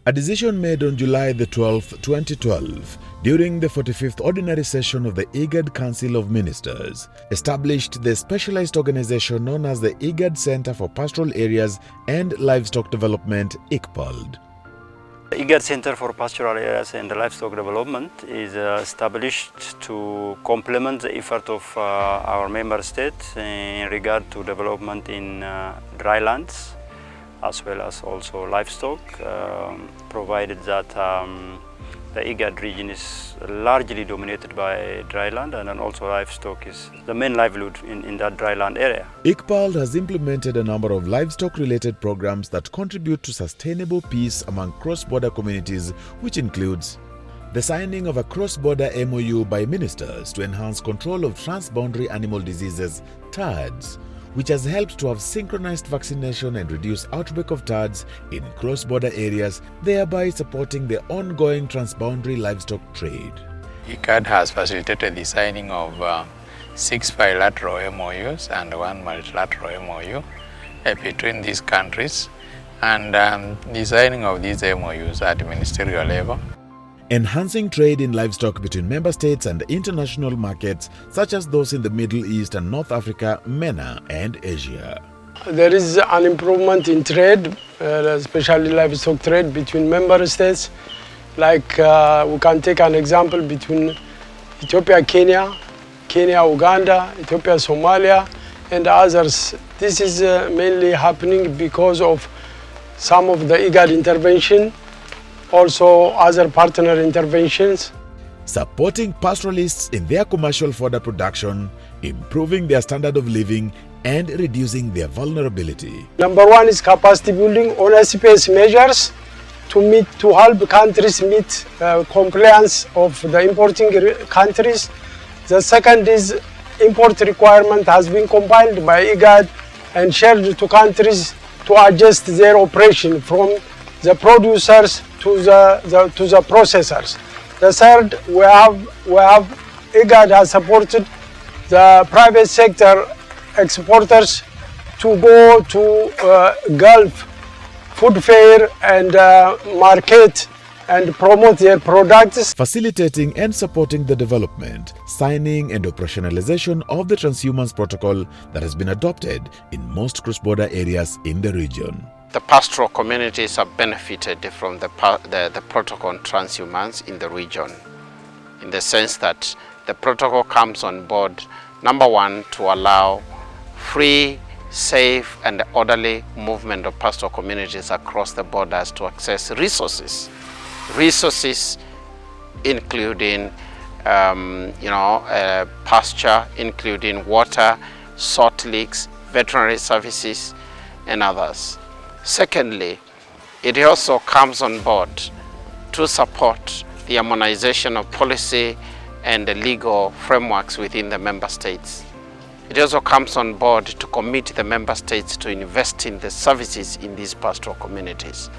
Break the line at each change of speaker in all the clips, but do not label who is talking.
A decision made on July the 12th, 2012, during the 45th Ordinary Session of the IGAD Council of Ministers, established the specialized organization known as the IGAD Center for Pastoral Areas and Livestock Development, ICPALD.
The IGAD Center for Pastoral Areas and Livestock Development is established to complement the effort of our member states in regard to development in drylands, as well as also livestock, provided that the IGAD region is largely dominated by dryland, and then also livestock is the main livelihood in that dryland area.
ICPALD has implemented a number of livestock-related programs that contribute to sustainable peace among cross-border communities, which includes the signing of a cross-border MOU by ministers to enhance control of transboundary animal diseases, TADs, which has helped to have synchronized vaccination and reduce outbreak of TADs in cross-border areas, thereby supporting the ongoing transboundary livestock trade.
ICAD has facilitated the signing of 6 bilateral MOUs and 1 multilateral MOU between these countries, and the signing of these MOUs at ministerial level.
Enhancing trade in livestock between member states and international markets such as those in the Middle East and North Africa, MENA, and Asia.
There is an improvement in trade, especially livestock trade between member states. Like we can take an example between Ethiopia, Kenya, Uganda, Ethiopia, Somalia, and others. This is mainly happening because of some of the IGAD intervention, also other partner interventions.
Supporting pastoralists in their commercial fodder production, improving their standard of living, and reducing their vulnerability.
Number one is capacity building on SPS measures to help countries meet compliance of the importing countries. The second is import requirement has been compiled by IGAD and shared to countries to adjust their operation from the producers to the processors. The third, we have IGAD has supported the private sector exporters to go to Gulf food fair and market and promote their products.
Facilitating and supporting the development, signing and operationalization of the Transhumance Protocol that has been adopted in most cross-border areas in the region.
The pastoral communities have benefited from the protocol on transhumance in the region, in the sense that the protocol comes on board, number one, to allow free, safe and orderly movement of pastoral communities across the borders to access resources. Resources including pasture, including water, salt licks, veterinary services and others. Secondly, it also comes on board to support the harmonization of policy and the legal frameworks within the member states. It also comes on board to commit the member states to invest in the services in these pastoral communities.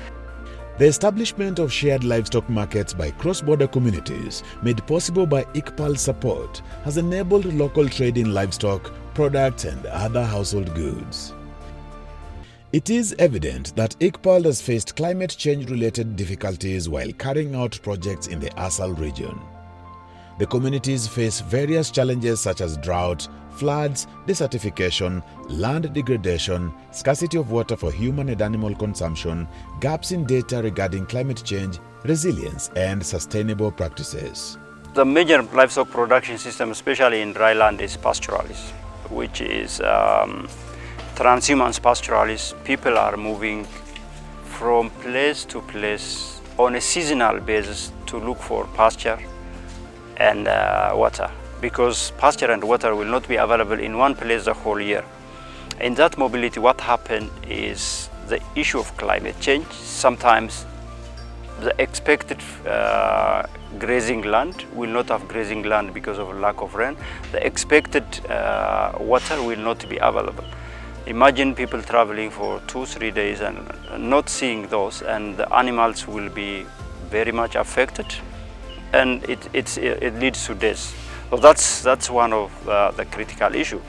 The establishment of shared livestock markets by cross-border communities, made possible by ICPALD support, has enabled local trade in livestock, products and other household goods. It is evident that ICPALD has faced climate change-related difficulties while carrying out projects in the ASAL region. The communities face various challenges such as drought, floods, desertification, land degradation, scarcity of water for human and animal consumption, gaps in data regarding climate change, resilience, and sustainable practices.
The major livestock production system, especially in dryland, is pastoralist, which is transhumance pastoralist. People are moving from place to place on a seasonal basis to look for pasture and water, because pasture and water will not be available in one place the whole year. In that mobility, what happened is the issue of climate change. Sometimes the expected grazing land will not have grazing land because of lack of rain. The expected water will not be available. Imagine people traveling for 2-3 days and not seeing those, and the animals will be very much affected, and it leads to death. So that's one of the critical issue.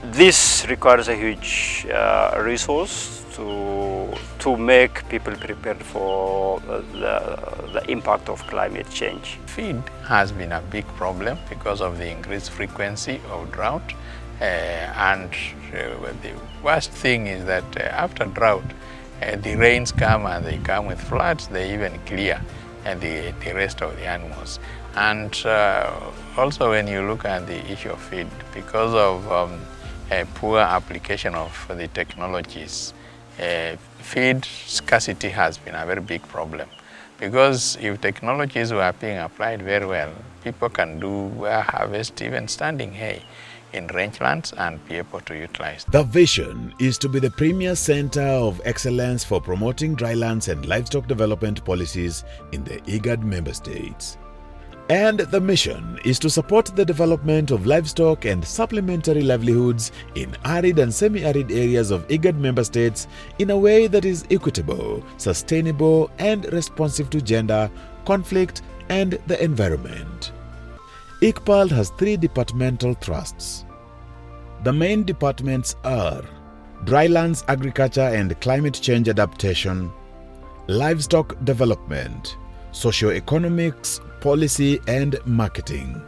This requires a huge resource to make people prepared for the impact of climate change.
Feed has been a big problem because of the increased frequency of drought, and the worst thing is that after drought, the rains come and they come with floods. They even clear the rest of the animals. And also when you look at the issue of feed, because of a poor application of the technologies, feed scarcity has been a very big problem. Because if technologies were being applied very well, people can do harvest even standing hay in rangelands and be able to utilize.
The vision is to be the premier center of excellence for promoting drylands and livestock development policies in the IGAD member states. And the mission is to support the development of livestock and supplementary livelihoods in arid and semi-arid areas of IGAD member states in a way that is equitable, sustainable, and responsive to gender, conflict, and the environment. ICPALD has 3 departmental trusts. The main departments are Drylands Agriculture and Climate Change Adaptation, Livestock Development, Socio-economics, Policy and Marketing.